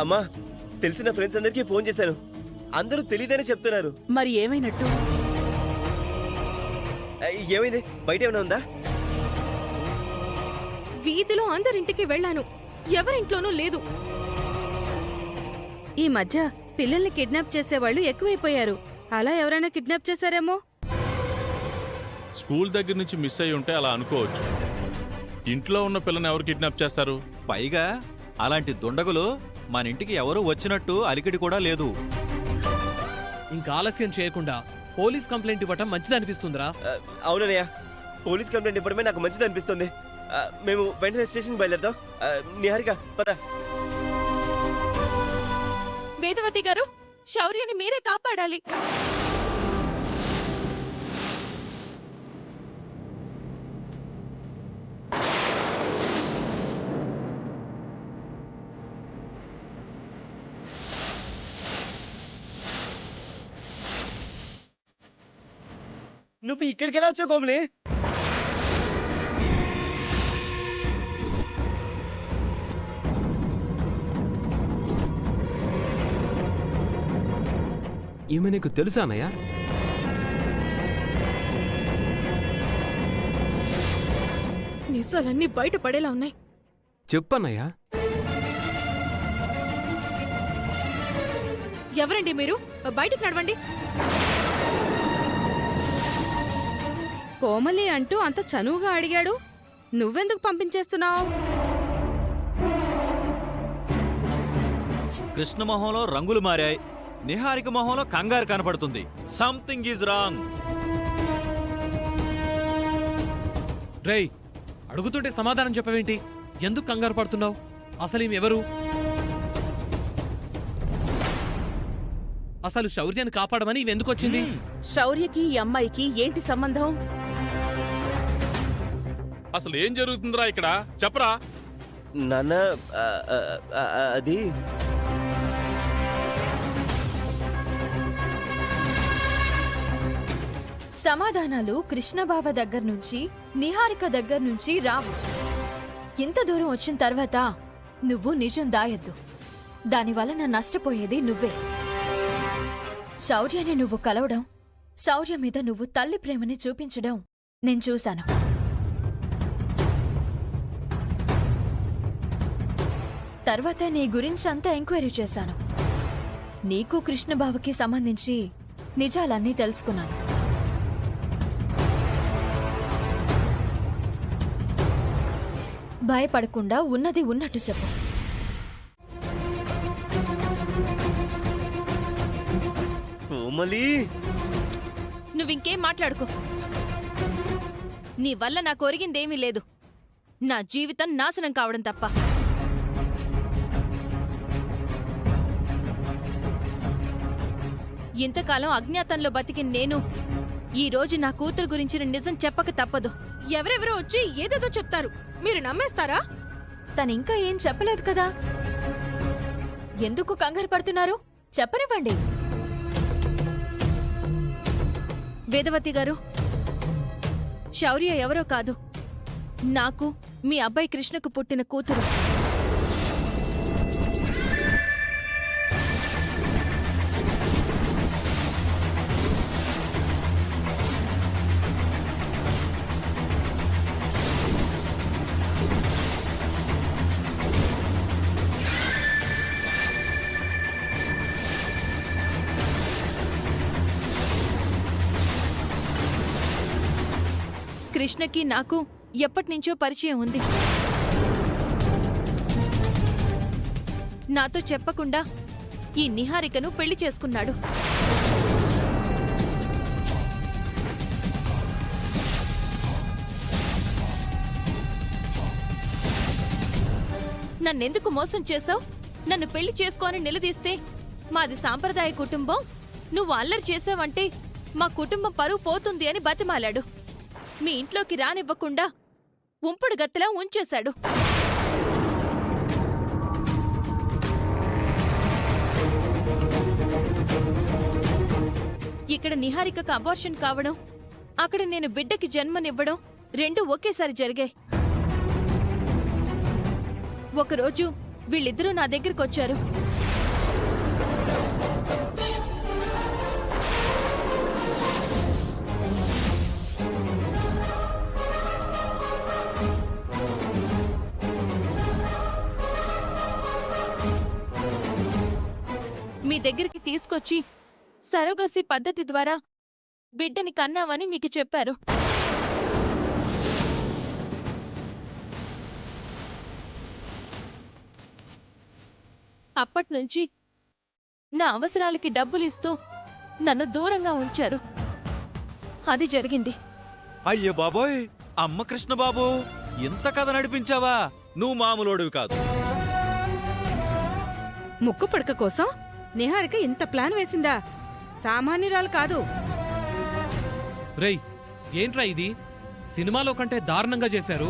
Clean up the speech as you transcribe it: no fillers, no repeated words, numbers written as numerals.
అమ్మా తెలిసిన ఫ్రెండ్స్ అందరికీ ఫోన్ చేశాను, అందరూ తెలియదని చెప్తున్నారు. మరి ఏమైనట్టు? ఏమైంది? బయట ఏమైనా ఉందా? వీధిలో అందరింటికి వెళ్ళాను, ఎవరింట్లోనూ లేదు. ఈ మధ్య పిల్లల్ని కిడ్నాప్ చేసేవాళ్ళు ఎక్కువైపోయారు. అలా ఎవరైనా కిడ్నాప్ చేశారేమో. స్కూల్ దగ్గర నుంచి మిస్ అయి ఉంటే అలా అనుకోవచ్చు. ఇంట్లో ఉన్న పిల్లని ఎవరు కిడ్నాప్ చేస్తారు? పైగా అలాంటి దుండగులు మన ఇంటికి ఎవరూ వచ్చినట్టు అలికిడి కూడా లేదు. ఇంకా ఆలస్యం చేయకుండా పోలీస్ కంప్లైంట్ ఇవ్వటం మంచిదనిపిస్తుందిరా. అవునయ్యా, పోలీస్ కంప్లైంట్ ఇవ్వడమే నాకు మంచిది అనిపిస్తుంది. మేము వెంటనే స్టేషన్ బయలుదేరుతాం. నిహారిక పద. వేదవతి గారు, శౌర్యని మీరే కాపాడాలి. నువ్వు ఇక్కడికి ఎలా వచ్చావు కోమలి? ఈమె నీకు తెలుసా అన్నయ్య? నిజాలన్నీ బయటపడేలా ఉన్నాయి. చెప్పన్నయ్యా. ఎవరండి మీరు? బయటికి నడవండి. కోమలి అంటూ అంత చనువుగా అడిగాడు, నువ్వెందుకు పంపించేస్తున్నావు? కృష్ణ మొహంలో రంగులు మారాయి, నిహారిక మొహంలో కంగారు కనపడుతుంది. Something is wrong. రేయ్, అడుగుతుంటే సమాధానం చెప్పవేంటి? ఎందుకు కంగారు పడుతున్నావు? అసలు ఈమె ఎవరు? అసలు శౌర్యాన్ని కాపాడమని ఈమె ఎందుకు వచ్చింది? శౌర్యకి ఈ అమ్మాయికి ఏంటి సంబంధం? అసలు ఏం జరుగుతుందిరా ఇక్కడ? చెప్పరా. నాన్న అది సమాధానాలు కృష్ణబావ దగ్గర నుంచి నిహారిక దగ్గర నుంచి రావు. ఇంత దూరం వచ్చిన తర్వాత నువ్వు నిజం దాయొద్దు. దానివల్ల నష్టపోయేది నువ్వే. శౌర్యాన్ని నువ్వు కలవడం, శౌర్య మీద నువ్వు తల్లి ప్రేమని చూపించడం నేను చూశాను. తర్వాత నీ గురించి అంతా ఎంక్వైరీ చేశాను. నీకు కృష్ణబావకి సంబంధించి నిజాలన్నీ తెలుసుకున్నాను. భయపడకుండా ఉన్నది ఉన్నట్టు చెప్పు. కోమలి, నువ్వింకేం మాట్లాడుకో. నీ వల్ల నాకు ఒరిగిందేమీ లేదు. నా జీవితం నాశనం కావడం తప్ప. ఇంతకాలం అజ్ఞాతంలో బతికిన నేను ఈ రోజు నా కూతురు గురించిన నిజం చెప్పక తప్పదు. ఎవరెవరో వచ్చి ఏదేదో చెప్తారు, మీరు నమ్మేస్తారా? తనింకా ఏం చెప్పలేదు కదా, ఎందుకు కంగారు పడుతున్నారు? చెప్పనివ్వండి. వేదవతి గారు, శౌర్య ఎవరో కాదు, నాకు మీ అబ్బాయి కృష్ణకు పుట్టిన కూతురు. కృష్ణకి నాకు ఎప్పటినుంచో పరిచయం ఉంది. నాతో చెప్పకుండా ఈ నిహారికను పెళ్లి చేసుకున్నాడు. నన్నెందుకు మోసం చేశావు? నన్ను పెళ్లి చేసుకోని నిలదీస్తే మాది సాంప్రదాయ కుటుంబం, నువ్వు అల్లరి చేసావంటే మా కుటుంబం పరువు పోతుంది అని బతిమాలాడు. మీ ఇంట్లోకి రానివ్వకుండా ఉంపుడు గత్తెలా ఉంచేశాడు. ఇక్కడ నిహారికకు అబార్షన్ కావడం, అక్కడ నేను బిడ్డకి జన్మనివ్వడం రెండూ ఒకేసారి జరిగాయి. ఒకరోజు వీళ్ళిద్దరూ నా దగ్గరకొచ్చారు. దగ్గరికి తీసుకొచ్చి సరోగసి పద్ధతి ద్వారా బిడ్డని కన్నామని మీకు చెప్పారు. అప్పట్నుంచి నా అవసరాలకి డబ్బులిస్తూ నన్ను దూరంగా ఉంచారు. అది జరిగింది. అయ్యో బాబోయ్, అమ్మ కృష్ణబాబు, ఇంత కథ నడిపించావా? నువ్వు మామూలోడివి కాదు. ముక్కు పడక కోసం నిహారిక ఇంత ప్లాన్ వేసిందా? సామాన్యురాలు కాదు. రేయ్, ఏంట్రా ఇది? సినిమాలో కంటే దారుణంగా చేశారు.